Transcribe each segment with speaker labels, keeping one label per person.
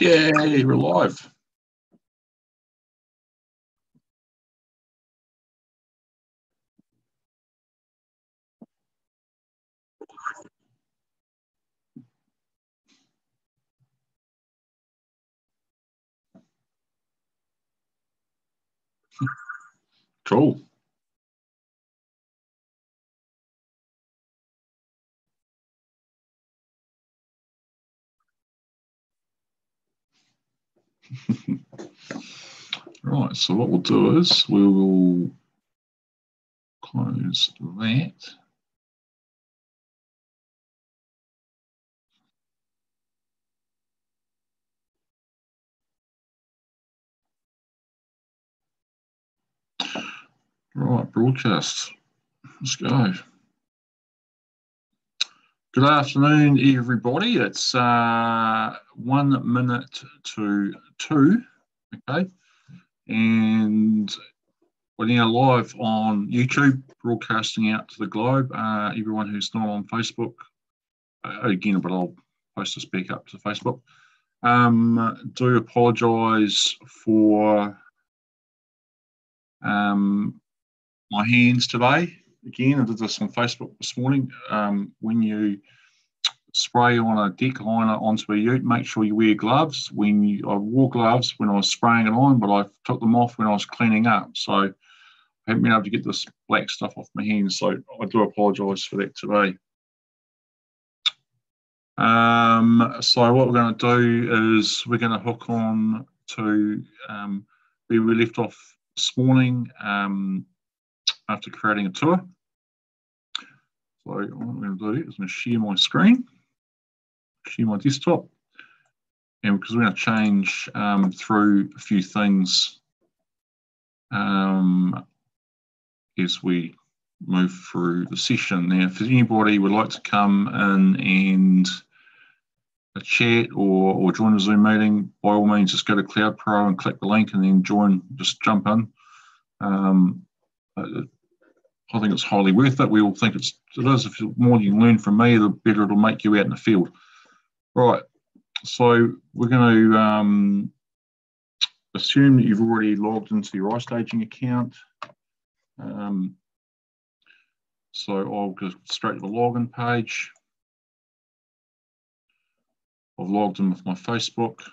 Speaker 1: Yay, we're live. Cool. Right, so what we'll do is we will close that. Right, broadcast. Let's go. Good afternoon, everybody. It's 1 minute to 2, okay? And we're now live on YouTube, broadcasting out to the globe. Everyone who's not on Facebook, again, but I'll post this back up to Facebook. Do apologise for my hands today. Again, I did this on Facebook this morning. When you spray on a deck liner onto a ute, make sure you wear gloves. I wore gloves when I was spraying it on, but I took them off when I was cleaning up. So I haven't been able to get this black stuff off my hands. So I do apologise for that today. So what we're going to do is we're going to hook on to where we left off this morning after creating a tour. So what I'm going to do is I'm going to share my screen, share my desktop, and because we're going to change through a few things as we move through the session. Now, if anybody would like to come in and chat or join a Zoom meeting, by all means, just go to Cloud Pro and click the link and then join, just jump in. I think it's highly worth it. We all think it is. If the more you learn from me, the better it'll make you out in the field. Right, so we're going to assume that you've already logged into your iStaging account. So I'll go straight to the login page. I've logged in with my Facebook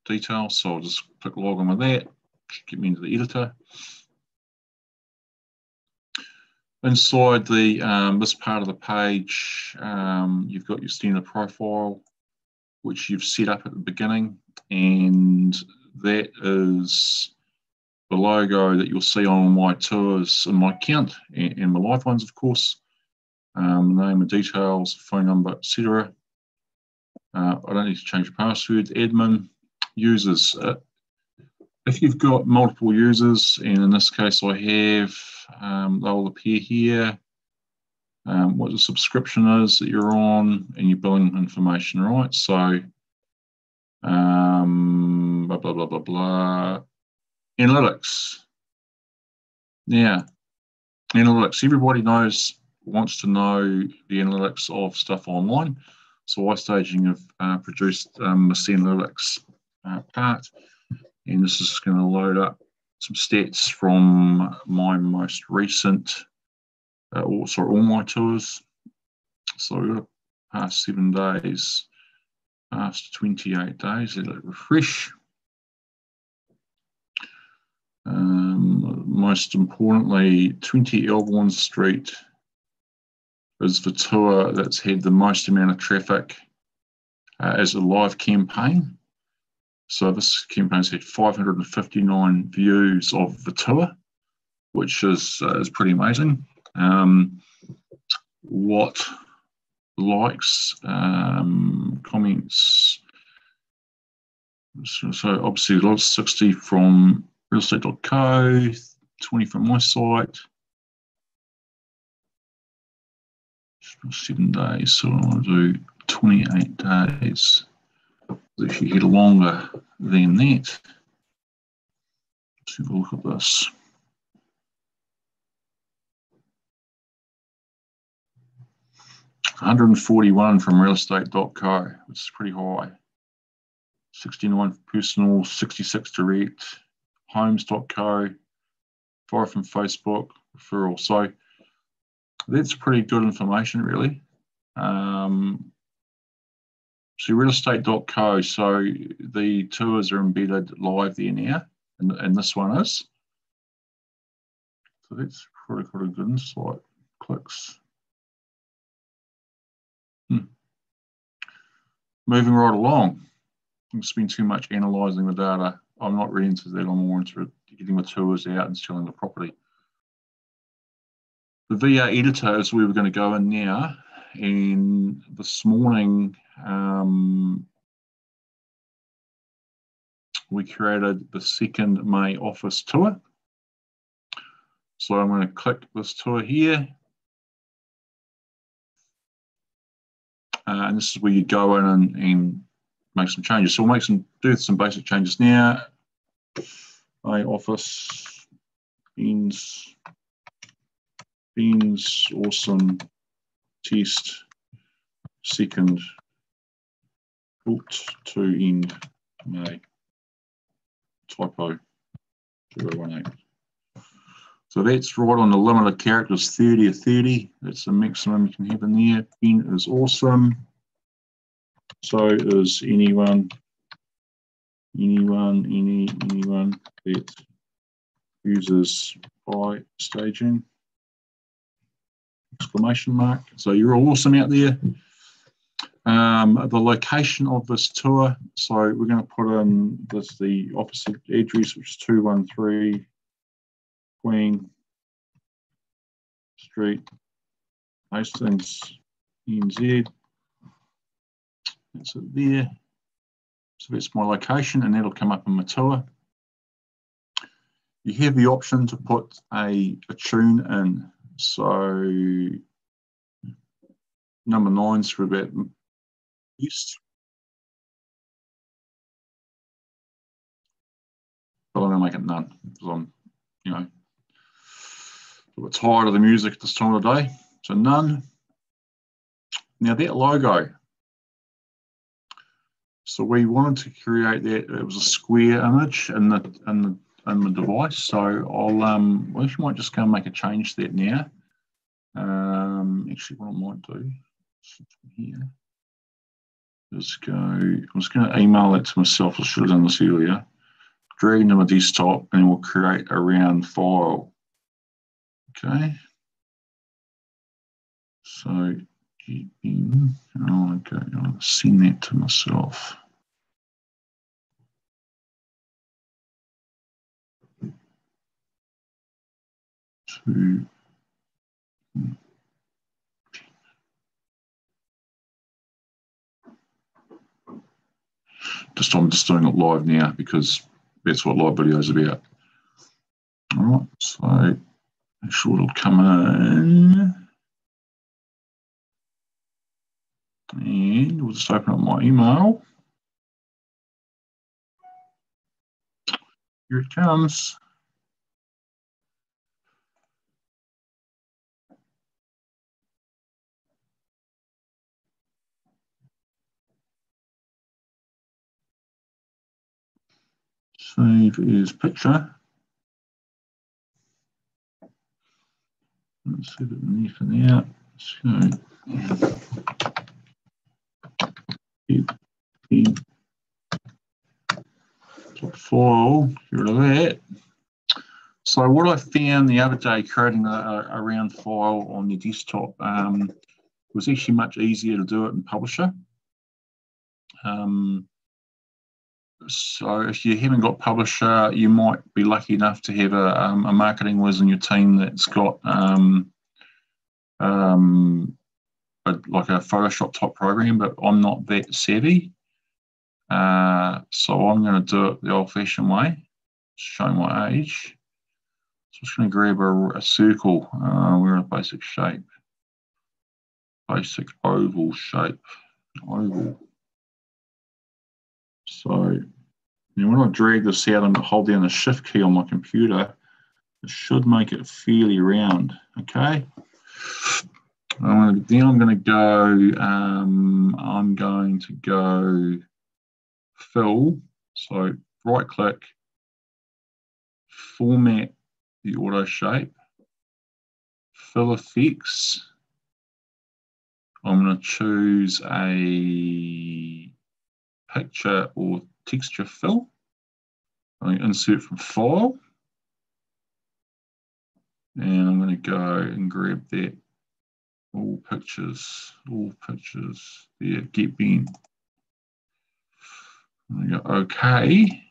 Speaker 1: details, so I'll just click log in with that, get me into the editor. Inside the this part of the page, you've got your standard profile, which you've set up at the beginning, and that is the logo that you'll see on my tours in my account and my live ones, of course. Name and details, phone number, etc. I don't need to change the password. Admin, users. If you've got multiple users, and in this case I have, they'll appear here. What the subscription is that you're on, and your billing information, right? So, blah, blah, blah, blah, blah. Analytics. Now, analytics. Everybody wants to know the analytics of stuff online. So iStaging have produced this analytics part, and this is going to load up some stats from my most recent, all my tours. So we've got past 7 days, past 28 days. Let it refresh. Most importantly, 20 Elbourne Street is the tour that's had the most amount of traffic as a live campaign. So this campaign's had 559 views of the tour, which is pretty amazing. What likes, comments? So obviously, lots 60 from realestate.co, 20 from my site. 7 days, so I want to do 28 days. It's actually get longer than that. Let's have a look at this. $141 from realestate.co, which is pretty high. 69 personal, 66 direct, homes.co, 5 from Facebook, referral. So that's pretty good information, really. So realestate.co, so the tours are embedded live there now, and this one is. So that's pretty good insight. Clicks. Moving right along. I don't spend too much analysing the data. I'm not really into that. I'm more into getting the tours out and selling the property. The VR editor is where we're going to go in now. And this morning, we created the 2nd May office tour. So I'm going to click this tour here. And this is where you go in and make some changes. So we'll do some basic changes now. My office, Beans, awesome, test, 2nd, built to end May, typo 018. So that's right on the limit of characters, 30 or 30. That's the maximum you can have in there. Ben is awesome. So is anyone that uses iStaging, exclamation mark. So you're all awesome out there. The location of this tour, so we're going to put in the office address, which is 213 Queen Street, Hastings, NZ. That's it there. So that's my location, and that'll come up in my tour. You have the option to put a tune in. So number 9's for about east. But I'm going to make it none because I'm, a bit tired of the music at this time of the day. So none. Now that logo. So we wanted to create that. It was a square image in the device. So I actually might just go and make a change to that now. Actually, what I might do here is I'm just going to email that to myself. I should have done this earlier. Drag into my desktop, and we'll create a round file. Okay. So I'll send that to myself. I'm just doing it live now because that's what live video is about. All right, so make sure it'll come in. And we'll just open up my email. Here it comes. Save as picture. Let's set it in there for now. So file, get rid of that. So what I found the other day creating a round file on your desktop was actually much easier to do it in Publisher. So if you haven't got Publisher, you might be lucky enough to have a marketing whiz in your team that's got like a Photoshop type program, but I'm not that savvy. So I'm going to do it the old-fashioned way, show my age. So I'm just going to grab a circle. We're in a basic shape. Basic oval shape. Oval. So when I drag this out and hold down the shift key on my computer, it should make it fairly round. Okay. I'm going to go fill. So right click, format the auto shape, fill effects. I'm going to choose a picture or texture fill. I'm going to insert from file. And I'm going to go and grab that. All pictures there, get bin. I'm going to go OK.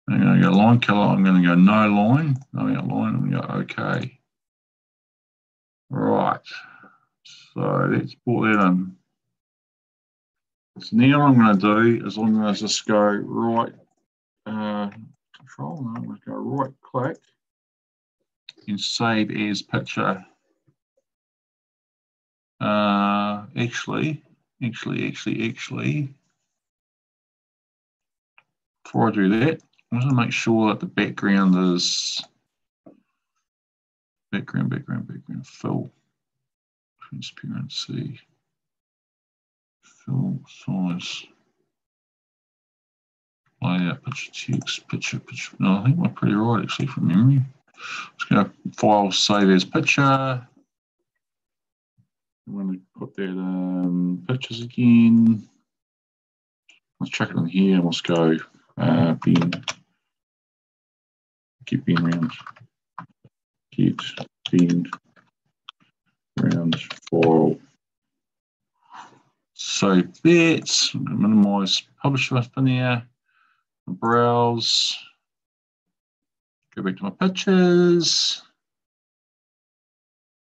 Speaker 1: I'm going to go line color, I'm going to go no line, no outline, I'm going to go OK. Right, so let's put that in. So now what I'm going to do is I'm going to just go right, control, I'm going to go right click and save as picture. Actually, before I do that, I want to make sure that the background is background fill, transparency, fill size, layout, picture text, picture. No, I think we're pretty right actually from memory. Just going to file, save as picture. I'm going to put that in pictures again. Let's check it in here. Let's go bin. Get bin round. Get bin round file. So that's minimize publish list in there. Browse. Go back to my pictures.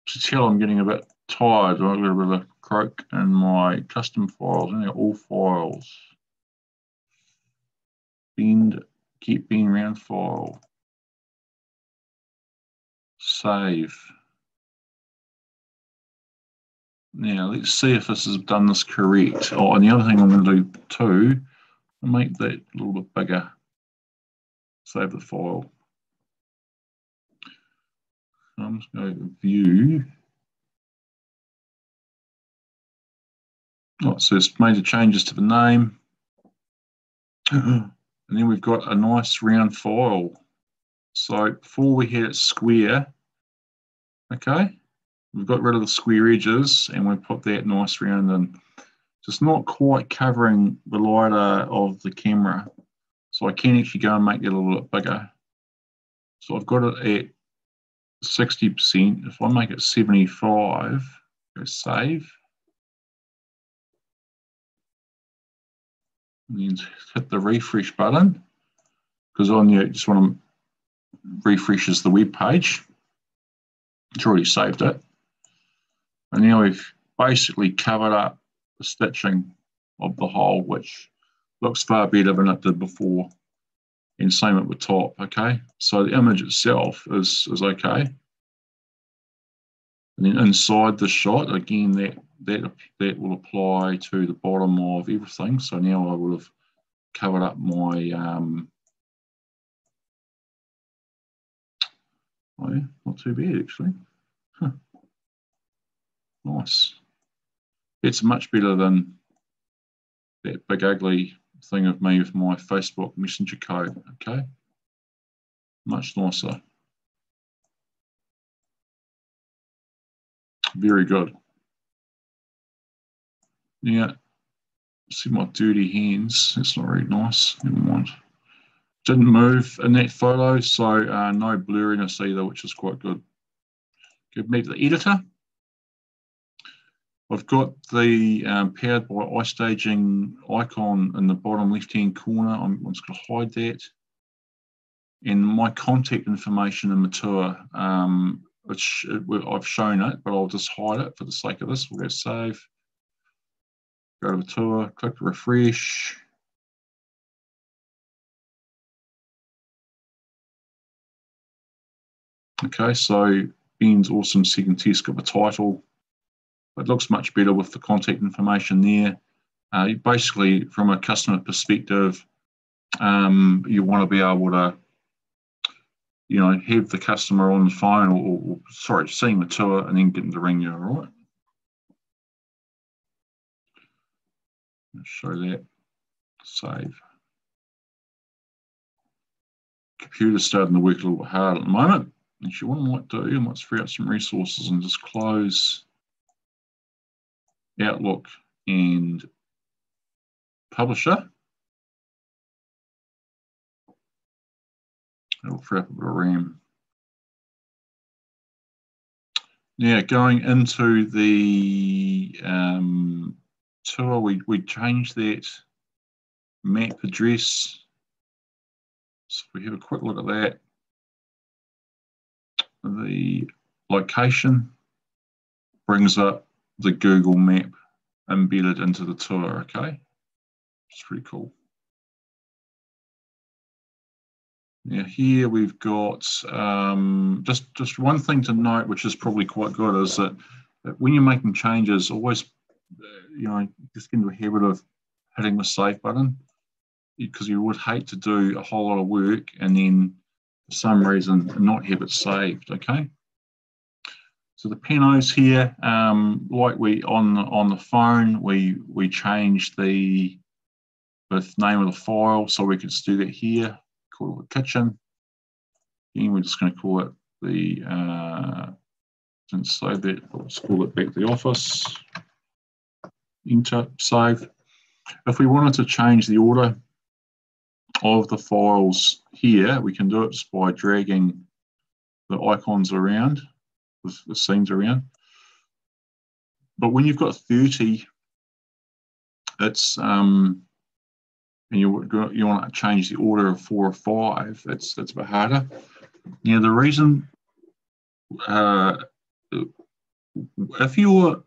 Speaker 1: To tell I'm getting a bit tired. I've got a bit of croak in my custom files. And they're all files. Bend, get bin round file. Save. Now let's see if this has done this correct. Oh, and the other thing I'm going to do too, I'll make that a little bit bigger. Save the file. I'm just going to view. Oh, so it's major changes to the name. And then we've got a nice round file. So before we had it square, okay, we've got rid of the square edges and we put that nice round in. So it's not quite covering the LiDAR of the camera. So I can actually go and make it a little bit bigger. So I've got it at 60%. If I make it 75, go save. And then hit the refresh button because on you just want to refreshes the web page. It's already saved it. And now we've basically covered up the stitching of the hole, which looks far better than it did before. And same at the top, okay? So the image itself is okay. And then inside the shot, again, that will apply to the bottom of everything. So now I would have covered up my, oh yeah, not too bad actually. Huh. Nice. It's much better than that big ugly thing of me with my Facebook Messenger code, okay? Much nicer. Very good. Yeah, see my dirty hands. That's not very nice. Never mind. Didn't move in that photo, so no blurriness either, which is quite good. Give me the editor. I've got the powered by iStaging icon in the bottom left-hand corner. I'm just going to hide that. And my contact information in the tour, I've shown it, but I'll just hide it for the sake of this. We'll go save, go to the tour, click refresh. Okay, so Ben's awesome second test got the title. It looks much better with the contact information there. Basically, from a customer perspective, you want to be able to, you know, have the customer on the phone or sorry, seeing the tour and then getting to ring you, all right? Let's show that. Save. Computer's starting to work a little bit hard at the moment. Actually, what I might do, I might free up some resources and just close Outlook and Publisher. It'll free up a bit of RAM. Now, going into the tour, we changed that map address. So if we have a quick look at that, the location brings up the Google map embedded into the tour, okay? It's pretty cool. Now here we've got just one thing to note, which is probably quite good, is that when you're making changes, always just get into a habit of hitting the save button, because you would hate to do a whole lot of work and then for some reason not have it saved. Okay. So the panos here, like we on the phone, we changed the name of the file, so we could do that here. Call it the kitchen. Again, we're just going to call it the, since save that, let's call it back the office. Enter, save. If we wanted to change the order of the files here, we can do it just by dragging the icons around, the scenes around. But when you've got 30, it's and you want to change the order of 4 or 5, that's a bit harder. Now the reason, if you're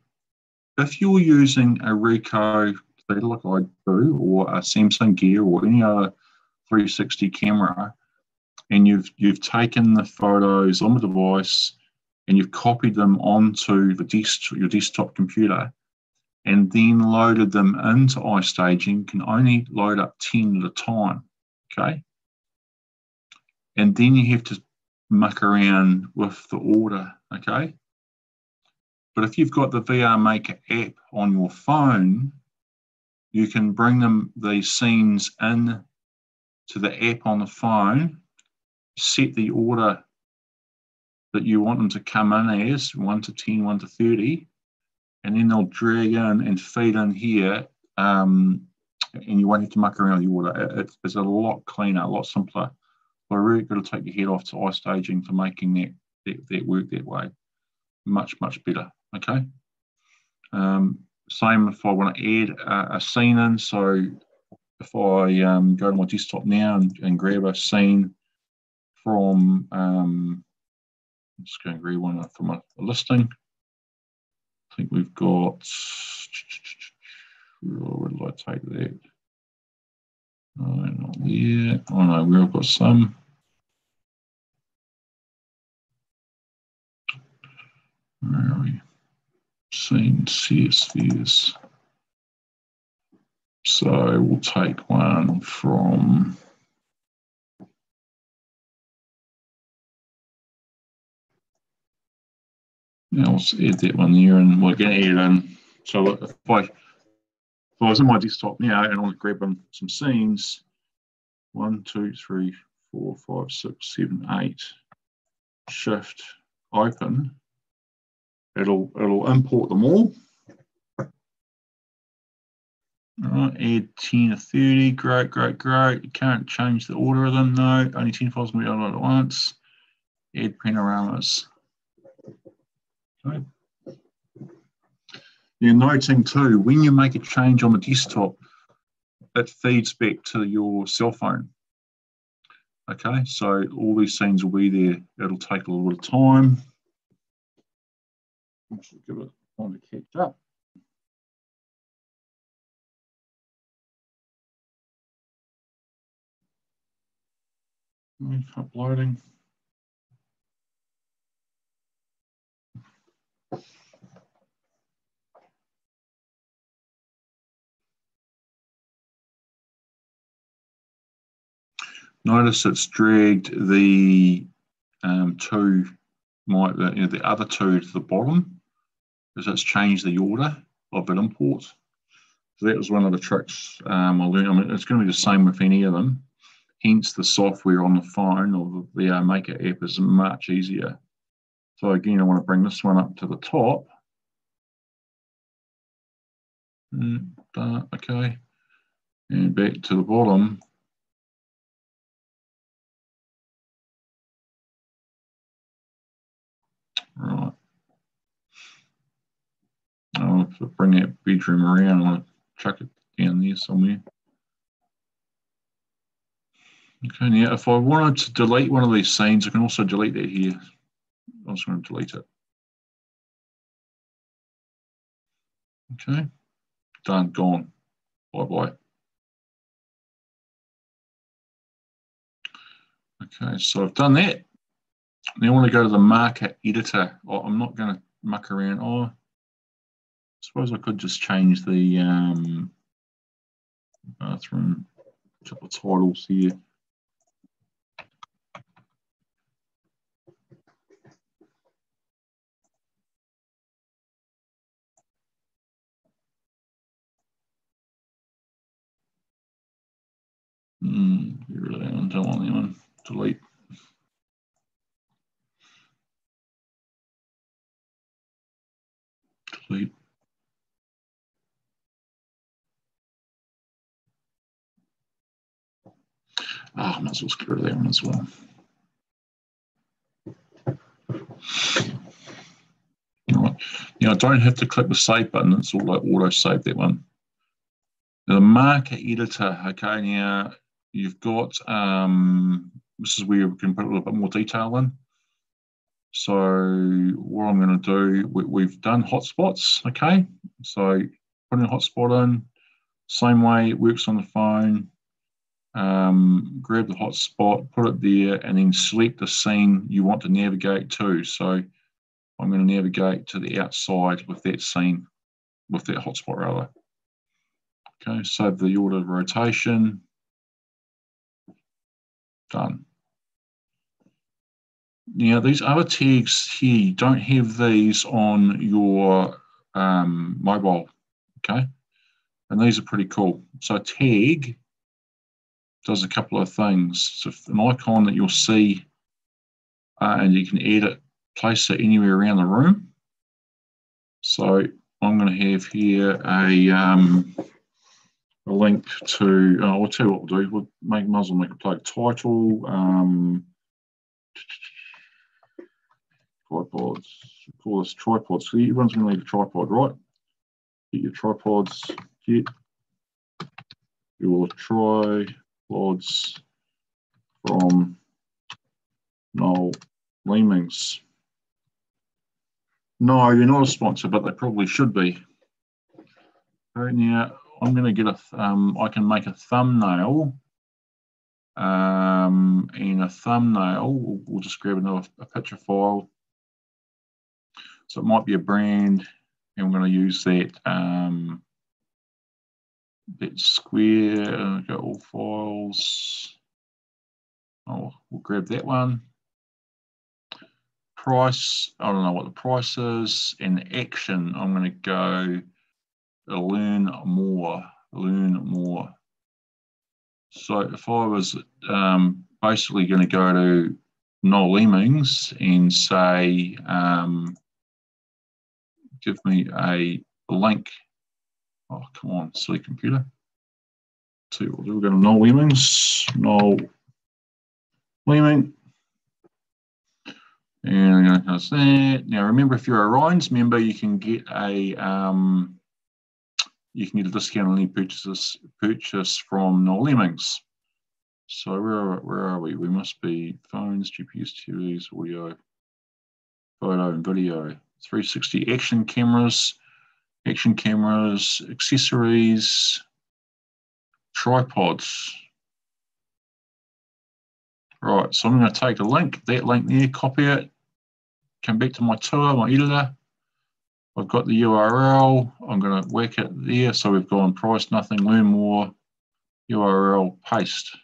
Speaker 1: using a Ricoh like I do, or a Samsung Gear, or any other 360 camera, and you've taken the photos on the device and you've copied them onto your desktop computer, and then loaded them into iStaging, can only load up 10 at a time, okay? And then you have to muck around with the order, okay? But if you've got the VR Maker app on your phone, you can bring these scenes in to the app on the phone, set the order that you want them to come in as, 1 to 10, 1 to 30, and then they'll drag in and feed in here, and you won't have to muck around with the order. It's a lot cleaner, a lot simpler. But really got to take your head off to iStaging for making that work that way. Much, much better, okay? Same if I want to add a scene in. So if I go to my desktop now and grab a scene from, I'm just going to grab one from a listing. I think we've got, where did I take that? Oh, not there. Oh no, we've got some. Where are we? Scene CSVs. So we'll take one from, now let's add that one there, and we're going to add in. So if I was in my desktop now and I want to grab in some scenes, 1, 2, 3, 4, 5, 6, 7, 8, shift, open, it'll import them all. All right, add 10 to 30, great. You can't change the order of them, no, only 10 files can be downloaded at once. Add panoramas. Okay. You're noting too, when you make a change on the desktop, it feeds back to your cell phone. Okay, so all these scenes will be there. It'll take a little bit of time. Give it time to catch up. Uploading. Notice it's dragged the the other two to the bottom, because it's changed the order of an import. So that was one of the tricks I learned. I mean, it's going to be the same with any of them. Hence, the software on the phone or the Maker app is much easier. So again, I want to bring this one up to the top. Okay, and back to the bottom. Right. I'll have to bring that bedroom around. I'll chuck it down there somewhere. Okay, now if I wanted to delete one of these scenes, I can also delete that here. I'm just going to delete it. Okay, done, gone. Bye-bye. Okay, so I've done that. Now I want to go to the marker editor. Oh, I'm not going to muck around. Oh, I suppose I could just change the bathroom, couple of titles here. Really, I don't want that one. Delete. Delete. I might as well get rid of that one as well. All right. Now I don't have to click the save button. It's all like auto save that one. Now the marker editor. Okay, now you've got this is where we can put a little bit more detail in. So what I'm going to do, we've done hotspots. Okay, so putting a hotspot in, same way it works on the phone. Grab the hotspot, put it there, and then select the scene you want to navigate to. So I'm going to navigate to the outside with that scene, with that hotspot rather. Okay, save the order of rotation. Done. Now these other tags here, you don't have these on your mobile, okay? And these are pretty cool. So tag does a couple of things. So an icon that you'll see, and you can edit, place it anywhere around the room. So I'm going to have here a link to, I'll tell you what we'll do. We'll might as well make a plug title, tripods, call this tripods. So everyone's going to need a tripod, right? Get your tripods, get your tripods from Noel Leemings. No, you're not a sponsor, but they probably should be. Okay, now I'm going to get I can make a thumbnail, and a thumbnail, we'll just grab a picture file. So it might be a brand, and we're going to use that, that square, go all files. Oh, we'll grab that one. Price, I don't know what the price is. And action, I'm going to go learn more. So if I was basically going to go to Noel Leemings and say, give me a link. Oh, come on, silly computer. See what we'll do. We're going to Noel Leemings, Noel Leeming. And I'm going to close that. Now remember, if you're a Rhines member, you can get a discount on any purchase from Noel Leemings. So where are we? We must be phones, GPUs, TVs, audio, photo and video, 360 action cameras, accessories, tripods. Right, so I'm going to take that link there, copy it, come back to my tour, my editor. I've got the URL. I'm going to whack it there. So we've gone price, nothing, learn more, URL, paste.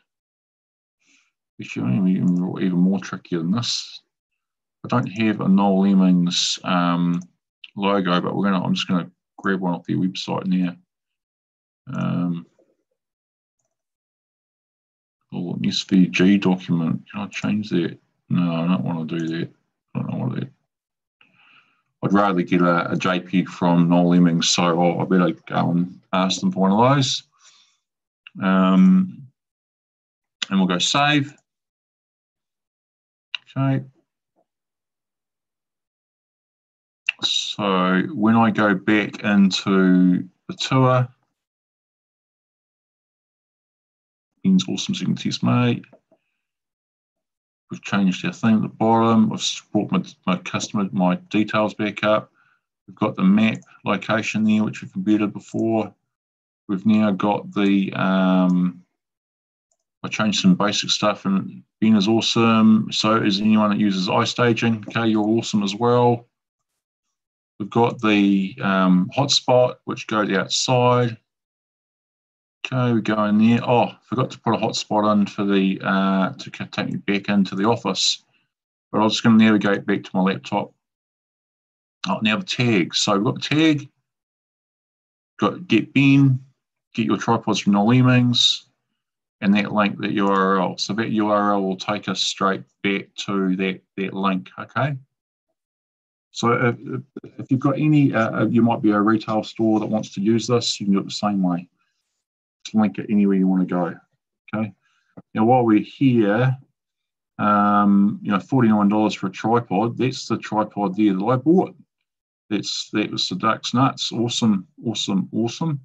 Speaker 1: Actually, even more trickier than this. I don't have a Noel Leemings logo, but I'm just going to grab one off their website now. Oh, an SVG document. Can I change that? No, I don't want to do that. I don't know what that. I'd rather get a JPEG from Noel Lemmings, so I better go and ask them for one of those. And we'll go save. Okay. So when I go back into the tour, Ben's awesome second test mate. We've changed our thing at the bottom. I've brought my details back up. We've got the map location there, which we've embedded before. We've now got the, I changed some basic stuff, and Ben is awesome. So is anyone that uses iStaging. Okay, you're awesome as well. We've got the hotspot, which goes outside. Okay, we go in there. Oh, forgot to put a hotspot in for the to take me back into the office. But I was just going to navigate back to my laptop. Oh, now the tags. So we've got the tag. Got get Ben, get your tripods from Noel Lemmings, and that link, that URL. So that URL will take us straight back to that link. Okay. So if you've got any, you might be a retail store that wants to use this, you can do it the same way. Just link it anywhere you want to go. Okay. Now while we're here, $49 for a tripod. That's the tripod there that I bought. That was the Duck's Nuts. Awesome, awesome, awesome.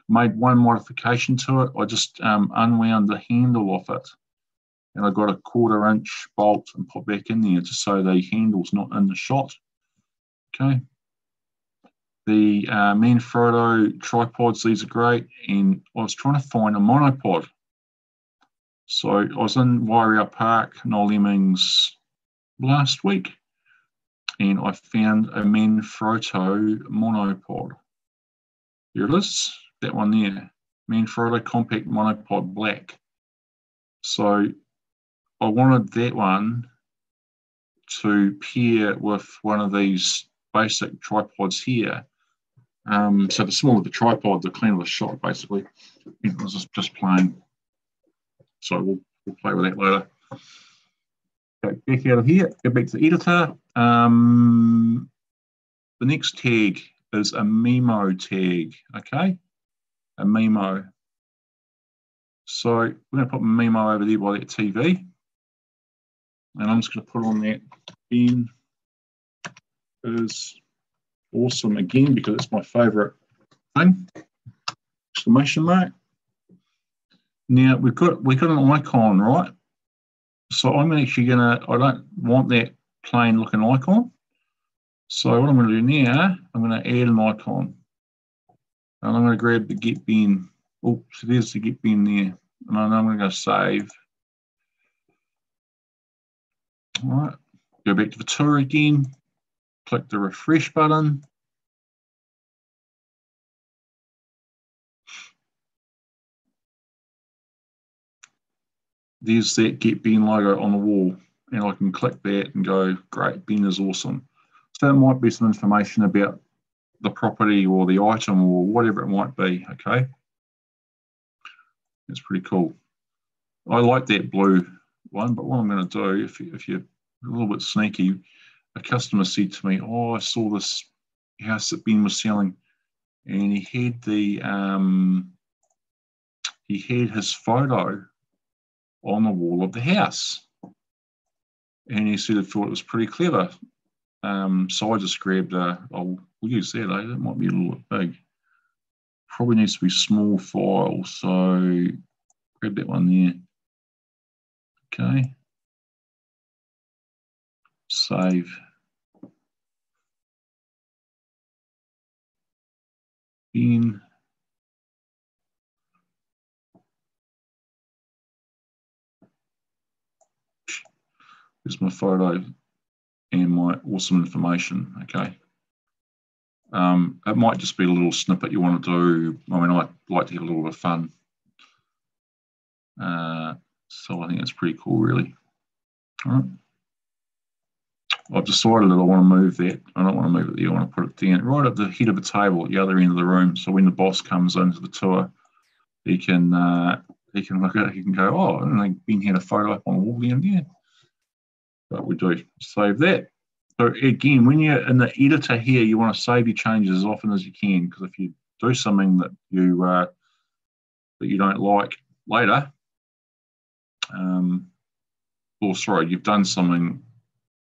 Speaker 1: Made one modification to it. I just unwound the handle off it, and I got a 1/4 inch bolt and put back in there just so the handle's not in the shot. Okay. The Manfrotto tripods, these are great, and I was trying to find a monopod. So I was in Wairia Park, Noel Lemmings last week, and I found a Manfrotto monopod. Here it is, that one there, Manfrotto Compact Monopod Black. So I wanted that one to pair with one of these basic tripods here. So the smaller the tripod, the cleaner the shot, basically. It was just plain. So we'll play with that later. Go back out of here, go back to the editor. The next tag is a Memo tag, okay? A Memo. So we're going to put Memo over there by that TV. And I'm just going to put on that Ben is awesome again, because it's my favourite thing. Exclamation mark. Now we've got an icon, right? So I'm actually gonna, I don't want that plain looking icon. So what I'm gonna do now, I'm gonna add an icon. And I'm gonna grab the Get Ben. Oh, so there's the Get Ben there. And I'm gonna go save. All right, go back to the tour again, click the refresh button. There's that Get Ben logo on the wall, and I can click that and go, great, Ben is awesome. So that might be some information about the property or the item or whatever it might be, okay? It's pretty cool. I like that blue one, but what I'm going to do, if you're a little bit sneaky, a customer said to me, oh, I saw this house that Ben was selling, and he had his photo on the wall of the house, and he said he thought it was pretty clever. So I just grabbed we'll use that, that might be a little bit big. Probably needs to be small file, so grab that one there. Okay. Save. Ben. Here's my photo and my awesome information, okay? It might just be a little snippet you want to do. I mean, I like to have a little bit of fun. So I think that's pretty cool, really. All right. I've decided that I want to move that. I don't want to move it there. I want to put it down right at the head of the table at the other end of the room. So when the boss comes into the tour, he can look at it, he can go, oh, and they've been had a photo up on the wall there. But we do save that. So again, when you're in the editor here, you want to save your changes as often as you can, because if you do something that you don't like later, or sorry, you've done something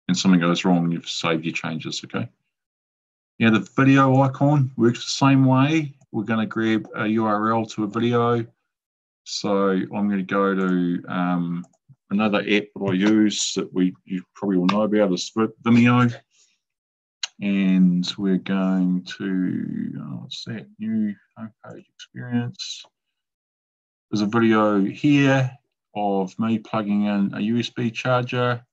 Speaker 1: and something goes wrong, you've saved your changes, okay? Now the video icon works the same way. We're going to grab a URL to a video. So I'm going to go to another app that I use that you probably all know about is Vimeo. And we're going to, what's that, new homepage experience. There's a video here of me plugging in a USB charger.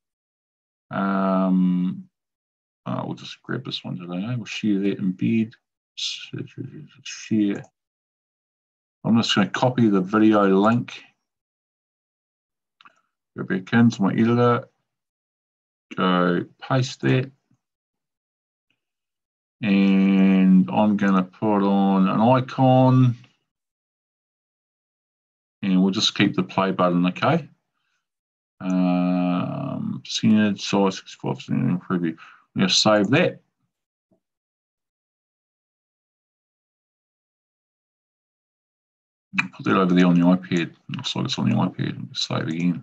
Speaker 1: We'll just grab this one today. We'll share that embed. Share. I'm just going to copy the video link. Go back into my editor. Go paste that. And I'm going to put on an icon. And we'll just keep the play button, okay? Standard size 65% in preview. I'm going to save that. Put that over there on the iPad. Looks like it's on the iPad. Save again.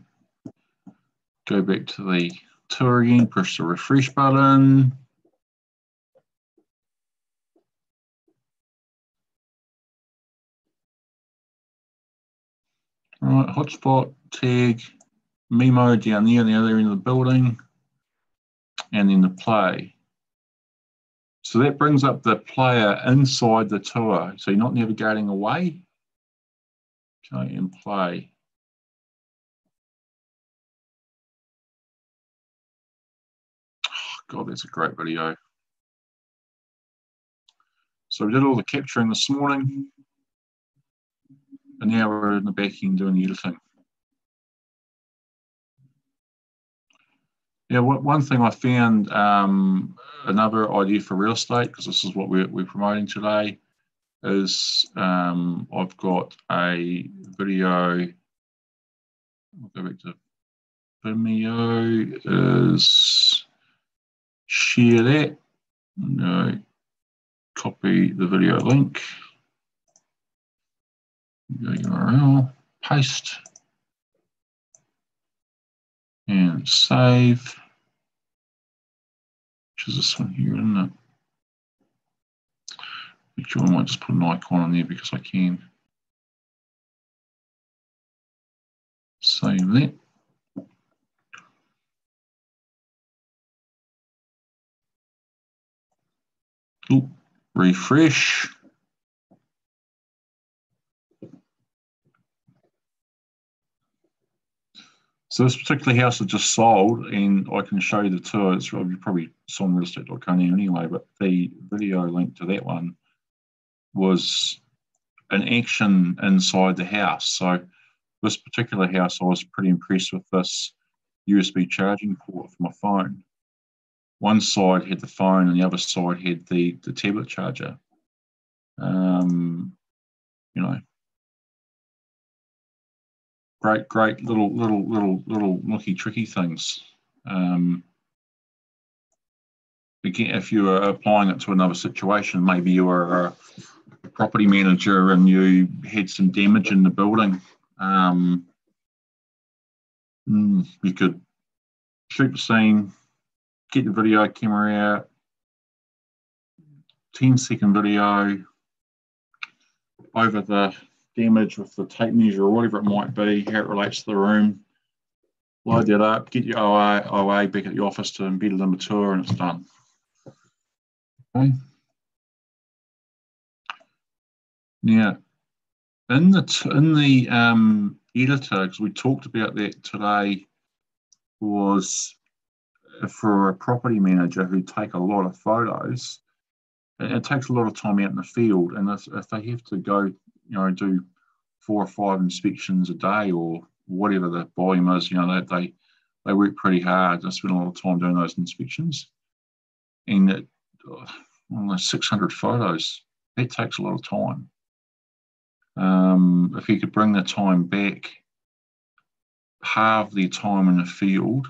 Speaker 1: Go back to the tour again. Push the refresh button. All right, hotspot tag Memo down there on the other end of the building, and then the play. So that brings up the player inside the tour. So you're not navigating away. Okay, and play. Oh, God, that's a great video. So we did all the capturing this morning, and now we're in the back end doing the editing. Yeah, one thing I found, another idea for real estate, because this is what we're promoting today, is I've got a video. I'll go back to Vimeo. Is share that. No, copy the video link. URL, paste, and save. Which is this one here, isn't it? Actually, I might just put an icon on there because I can. Save that. Ooh, refresh. So this particular house is just sold, and I can show you the tour. It's probably saw on realestate.com anyway, but the video link to that one was an action inside the house. So this particular house, I was pretty impressed with this USB charging port for my phone. One side had the phone, and the other side had the tablet charger. You know, great little nooky tricky things. Again, if you are applying it to another situation, maybe you are a property manager and you had some damage in the building, you could shoot the scene, get the video camera out, 10-second video over the damage with the tape measure or whatever it might be, how it relates to the room, load that up, get your OA back at the office to embed it in the tour, and it's done. Okay. Now, in the editor, because we talked about that today, was for a property manager who take a lot of photos. It takes a lot of time out in the field, and if they have to go, do 4 or 5 inspections a day or whatever the volume is, they work pretty hard. They spend a lot of time doing those inspections, and almost 600 photos. That takes a lot of time. If you could bring the time back, halve their time in the field,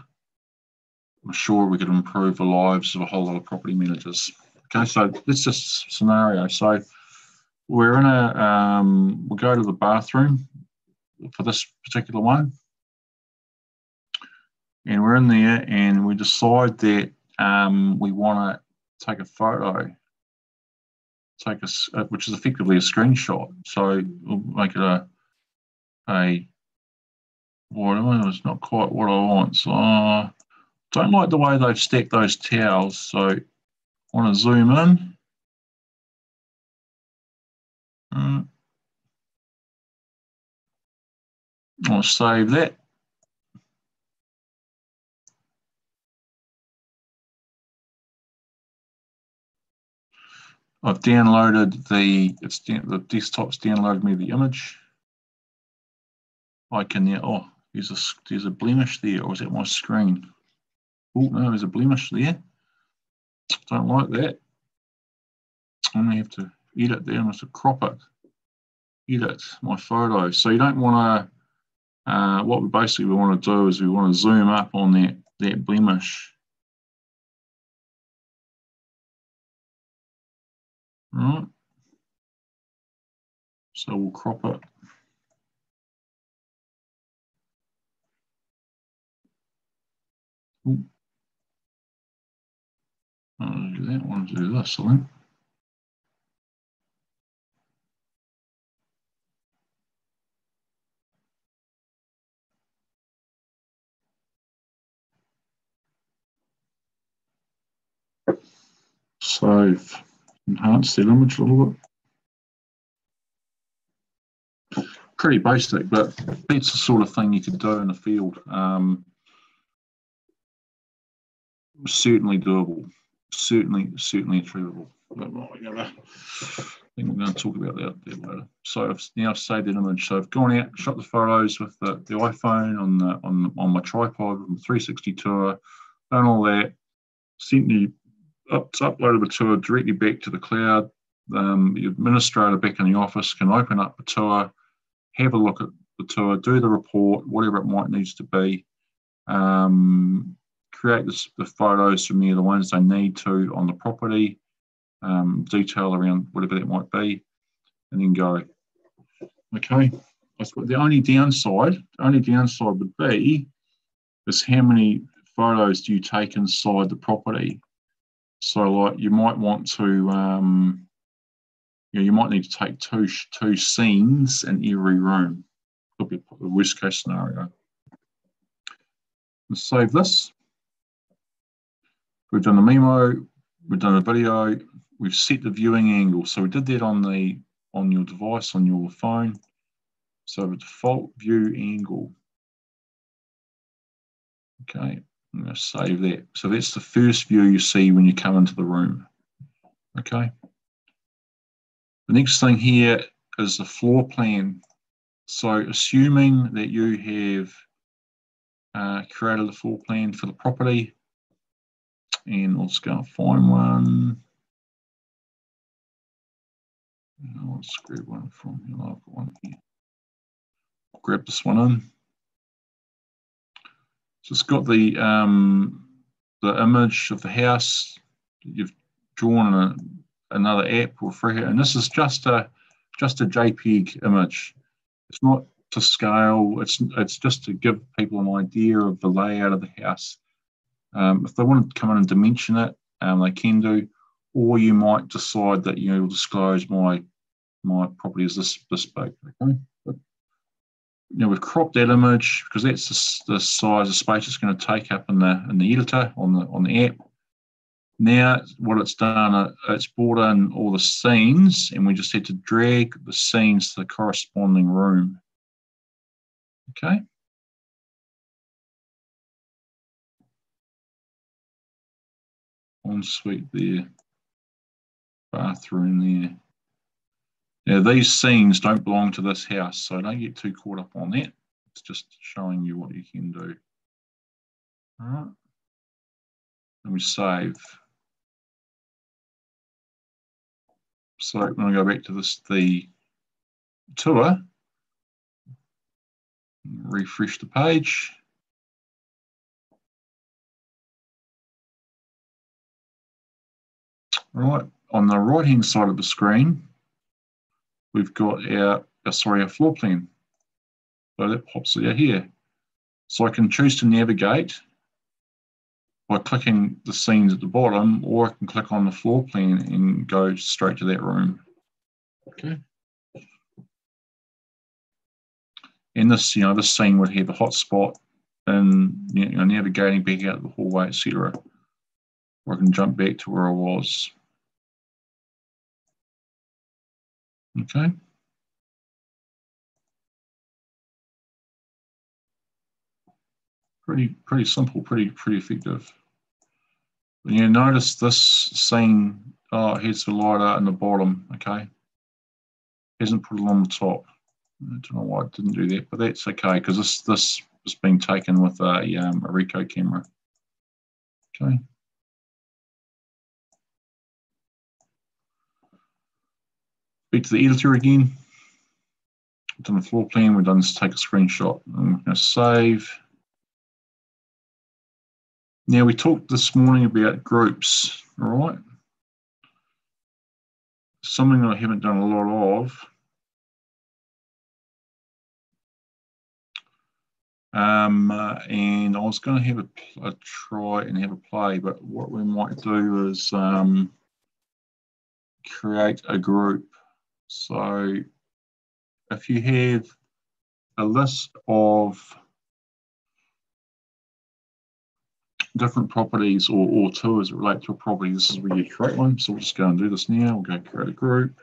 Speaker 1: I'm sure we could improve the lives of a whole lot of property managers. Okay, so that's just a scenario. So we're in we'll go to the bathroom for this particular one. And we're in there and we decide that we want to take a photo, which is effectively a screenshot. So we'll make it it's not quite what I want. So don't like the way they've stacked those towels. So I want to zoom in. I'll save that. I've downloaded the desktop's downloaded me the image. I can now, there's a blemish there, or is that my screen? Oh no, there's a blemish there. Don't like that. I'm gonna have to edit there, I must have crop it. Edit my photo. So you don't want to, what we basically want to do is we want to zoom up on that blemish. Right. So we'll crop it. Ooh. I'll do that one, do this, I think. Save, enhance that image a little bit. Pretty basic, but that's the sort of thing you could do in the field. Certainly doable, certainly achievable. But I think we're going to talk about that later. So I've now saved that image. So I've gone out, shot the photos with the iPhone on my tripod, on the 360 tour, done all that, uploaded the tour directly back to the cloud. The administrator back in the office can open up the tour, have a look at the tour, do the report, whatever it might needs to be. Create the photos from there, the ones they need to on the property, detail around whatever that might be, and then go. Okay. The only downside would be is how many photos do you take inside the property. So like you might want to, you might need to take two scenes in every room. Could be a worst case scenario. Let's save this. We've done the memo, we've done a video, we've set the viewing angle. So we did that on your device, on your phone. So the default view angle. Okay, I'm going to save that. So that's the first view you see when you come into the room. Okay. The next thing here is the floor plan. So assuming that you have created a floor plan for the property, and let's go and find one. Let's grab one from here. I've got one here. I'll grab this one in. So it's got the image of the house. You've drawn another app or free, and this is just a JPEG image. It's not to scale. It's just to give people an idea of the layout of the house. If they want to come in and dimension it, they can do, or you might decide that you'll disclose my property is this big. Okay. But, we've cropped that image because that's the size of space it's going to take up in the editor on the app. Now what it's done, it's brought in all the scenes, and we just had to drag the scenes to the corresponding room. Okay. Ensuite there, bathroom there. Now these scenes don't belong to this house, so don't get too caught up on that. It's just showing you what you can do. All right. And we save. So when I go back to the tour. Refresh the page. Right, on the right-hand side of the screen, we've got our floor plan. So that pops out here. So I can choose to navigate by clicking the scenes at the bottom, or I can click on the floor plan and go straight to that room. Okay. And this, this scene would have a hotspot and navigating back out the hallway, etc. Or I can jump back to where I was. Okay. Pretty simple, pretty effective. And you notice this scene, it has the lighter in the bottom, okay? Hasn't put it on the top. I don't know why it didn't do that, but that's okay, because this has been taken with a Ricoh camera. Okay. Back to the editor again. We've done the floor plan, we've done this take a screenshot, and we're going to save. Now, we talked this morning about groups, all right? Something I haven't done a lot of. And I was going to have a try and have a play, but what we might do is create a group. So if you have a list of different properties or tours that relate to a property, this is where you create one. So we'll just go and do this now. We'll go create a group,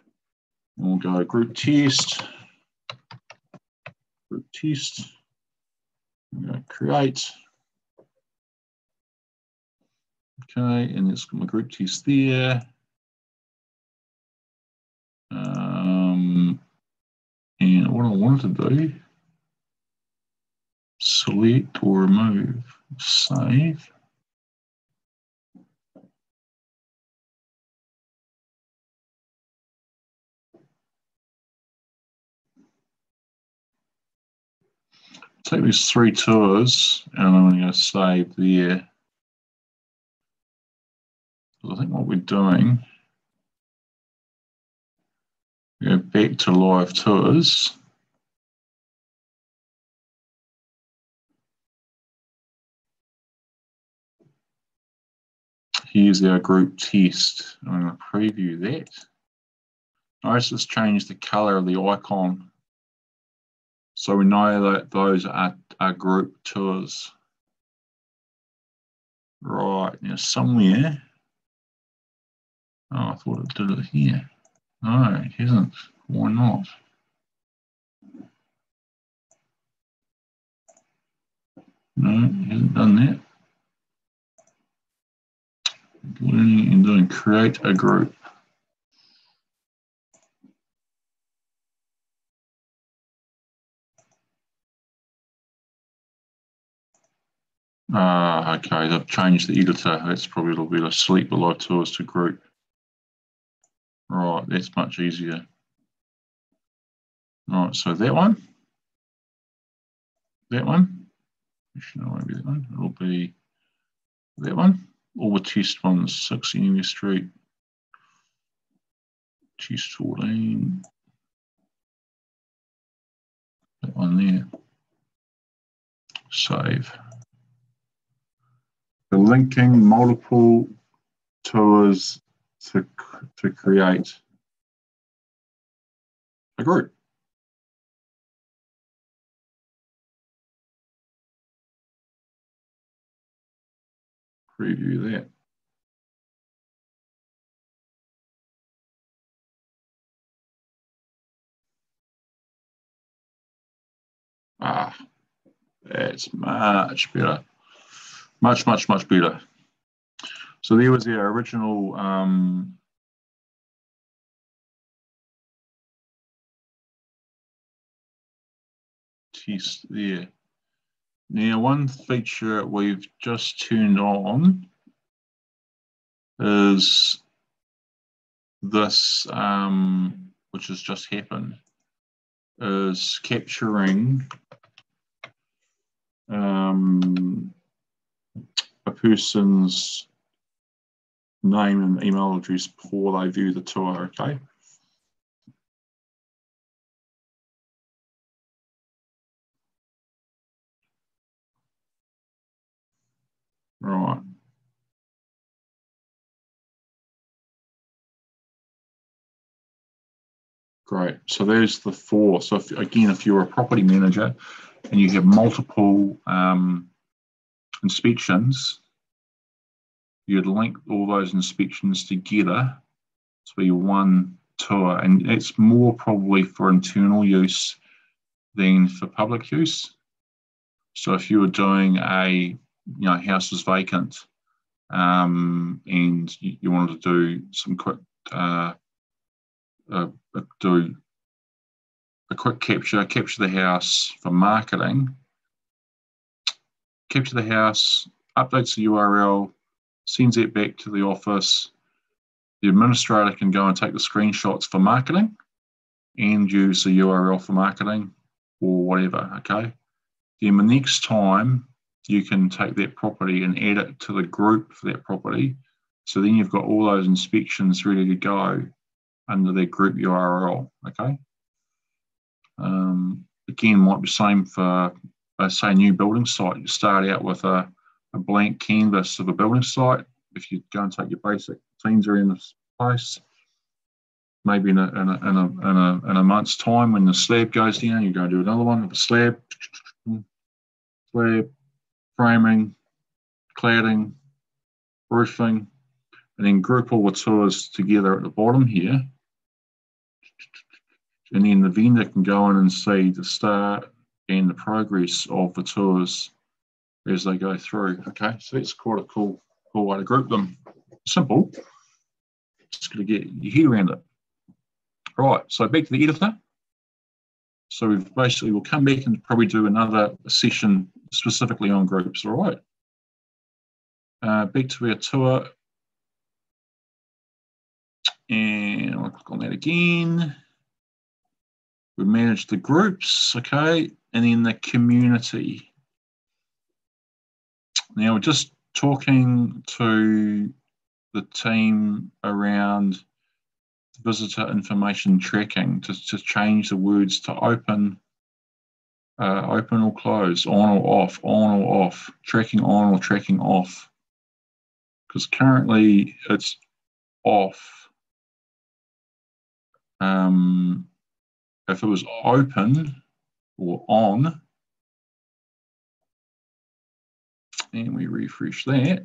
Speaker 1: and we'll go group test, we'll go create. Okay, and it's got my group test there. And what I wanted to do, select or remove, save. Take these 3 tours, and I'm going to save there. I think what we're doing, we go back to live tours. Here's our group test. I'm going to preview that. Notice it's changed the color of the icon. So we know that those are group tours. Right, now somewhere, I thought it did it here. No, it hasn't. Why not? No, it hasn't done that. Learning and doing create a group. Okay, they've changed the editor. That's probably a little bit of select the live tours to group. Right, that's much easier. Right, so that one. Actually, no, it won't be that one. It'll be that one. All the test ones, 6 Anywhere Street. Test 14. That one there. Save. We're linking multiple tours to create a group. Preview that. That's much better. Much better. So there was our original test there. Now, one feature we've just turned on is this, which has just happened. is capturing a person's name and email address before they view the tour, okay? Right. Great. So there's the 4. So if you're a property manager and you have multiple inspections, you'd link all those inspections together to be one tour, and it's more probably for internal use than for public use. So if you were doing house is vacant, and you wanted to do some quick do a quick capture the house for marketing, capture the house, updates the URL, sends it back to the office. The administrator can go and take the screenshots for marketing and use the URL for marketing or whatever, okay? Then the next time you can take that property and add it to the group for that property. So then you've got all those inspections ready to go under their group URL, okay? Again, might be the same for, say, a new building site. You start out with a blank canvas of a building site. If you go and take your basic themes around this place, maybe in a month's time when the slab goes down, you go and do another one of a slab, framing, cladding, roofing, and then group all the tours together at the bottom here. And then the vendor can go in and see the start and the progress of the tours as they go through. Okay, so that's quite a cool way to group them. Simple. Just got to get your head around it. Right, so back to the editor. So we'll come back and probably do another session specifically on groups, all right? Back to our tour. And I'll click on that again. We manage the groups, okay? And then the community. Now we're just talking to the team around visitor information tracking to change the words to open or close, on or off, tracking on or tracking off. Because currently it's off. If it was open or on, and we refresh that,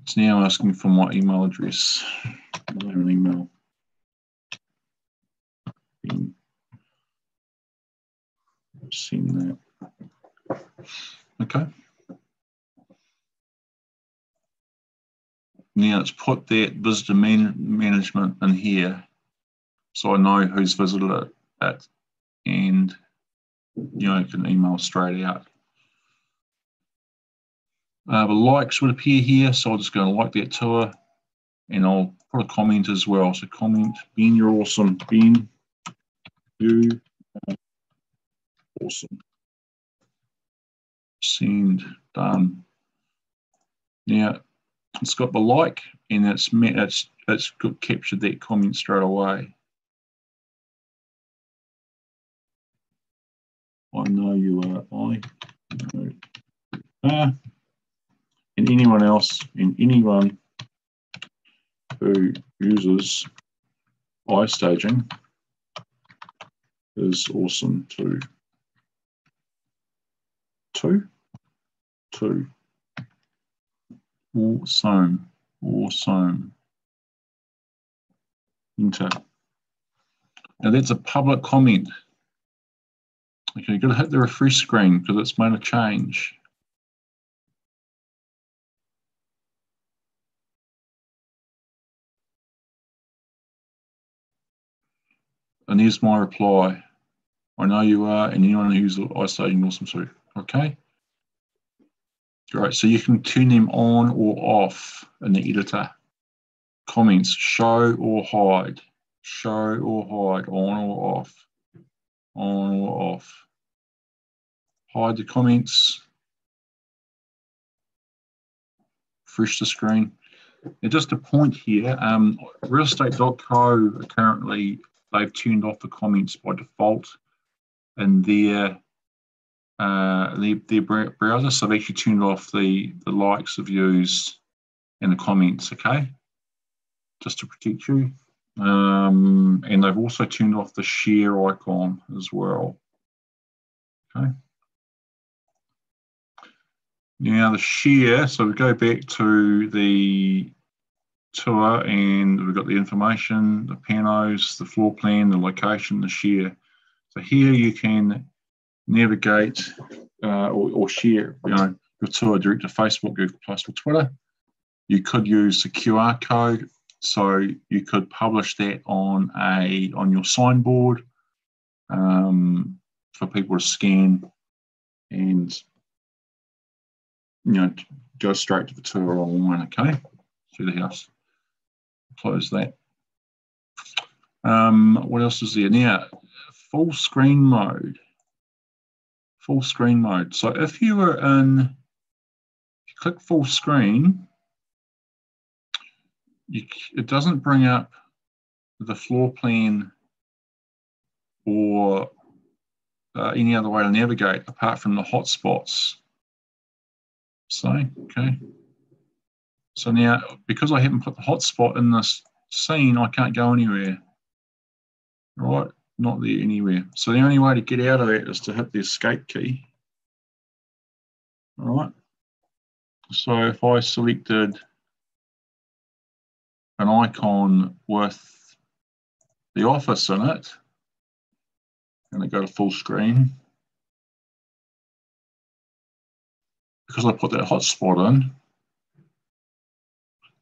Speaker 1: it's now asking for my email address. I have an email. Send that. Okay. Now let's put that visitor management in here so I know who's visited it, and you can email straight out. The likes would appear here, so I'll just go and like that tour, and I'll put a comment as well. So comment, Ben, you're awesome. Ben, you are awesome. Send, done. Now it's got the like, and it's captured that comment straight away. I know you are. I know you are. And anyone else, and anyone who uses iStaging is awesome too. Two. Awesome. Enter. Now that's a public comment. Okay, you've got to hit the refresh screen because it's made a change. And there's my reply. I know you are, and anyone who's iStaging awesome too. Okay. Great. So you can turn them on or off in the editor. comments, show or hide, on or off, on or off. Hide the comments, refresh the screen. And just a point here, realestate.co currently, they've turned off the comments by default in their browser. So they've actually turned off the likes, the views, and the comments, okay? Just to protect you. And they've also turned off the share icon as well, okay? Now the share, so we go back to the tour and we've got the information, the panos, the floor plan, the location, the share. So here you can navigate or share, your tour direct to Facebook, Google Plus, or Twitter. You could use the QR code, so you could publish that on your signboard for people to scan and go straight to the tour online, okay, through the house. Close that. What else is there? Now, full screen mode. Full screen mode. So if you click full screen, it doesn't bring up the floor plan or any other way to navigate apart from the hotspots. So, okay. So now, because I haven't put the hotspot in this scene, I can't go anywhere. Right? Not there anywhere. So the only way to get out of that is to hit the escape key. All right. So if I selected an icon with the office in it, and I go to full screen, because I put that hotspot in,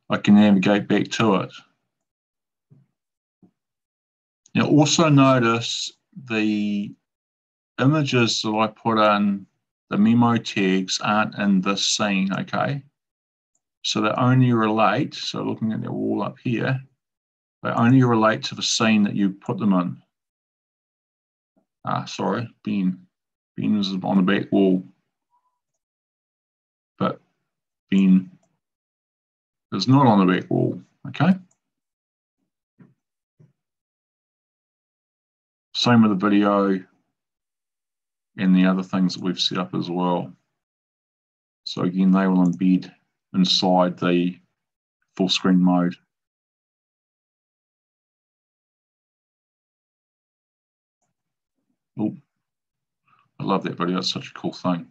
Speaker 1: I can navigate back to it. Now also notice the images that I put in, the memo tags, aren't in this scene, okay? So they only relate, so looking at the wall up here, they only relate to the scene that you put them in. Sorry, Ben. Ben was on the back wall, but Ben is not on the back wall, okay? Same with the video and the other things that we've set up as well. So again, they will embed inside the full screen mode. Oh, I love that video, it's such a cool thing.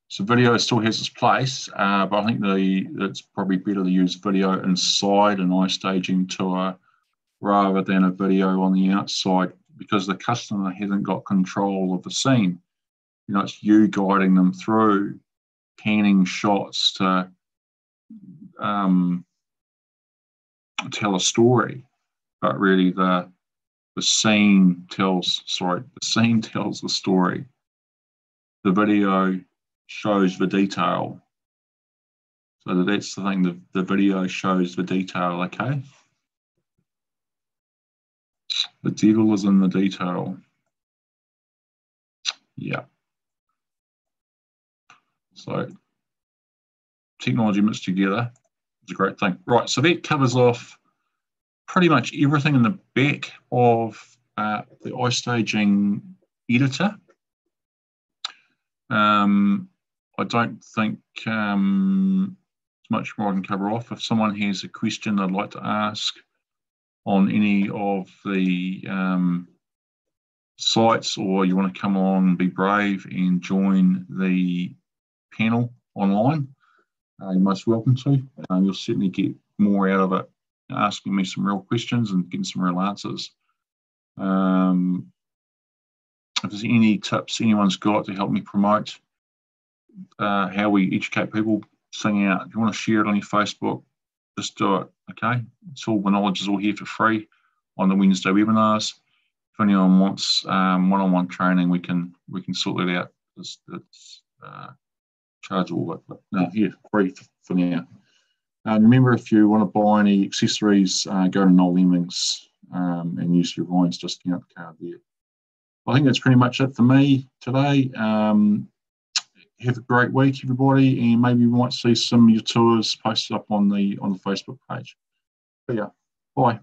Speaker 1: So video still has its place, but I think it's probably better to use video inside an iStaging tour rather than a video on the outside, because the customer hasn't got control of the scene. It's you guiding them through, panning shots to tell a story, but really the scene tells the story. The video shows the detail. So that's the thing, the video shows the detail, okay? The devil is in the detail. Yeah. So technology mixed together is a great thing. Right, so that covers off pretty much everything in the back of the iStaging editor. I don't think there's much more I can cover off. If someone has a question they'd like to ask on any of the sites, or you want to come along and be brave and join the panel online, you're most welcome to. You'll certainly get more out of it, asking me some real questions and getting some real answers. If there's any tips anyone's got to help me promote how we educate people, sing out. If you want to share it on your Facebook, just do it, okay? The knowledge is all here for free on the Wednesday webinars. If anyone wants one-on-one training, we can sort that out. It's chargeable, but no, here, free for now. Remember, if you want to buy any accessories, go to Noel Lemmings and use your Ryan's discount card there. I think that's pretty much it for me today. Have a great week, everybody, and maybe we might see some of your tours posted up on the Facebook page. But yeah, bye.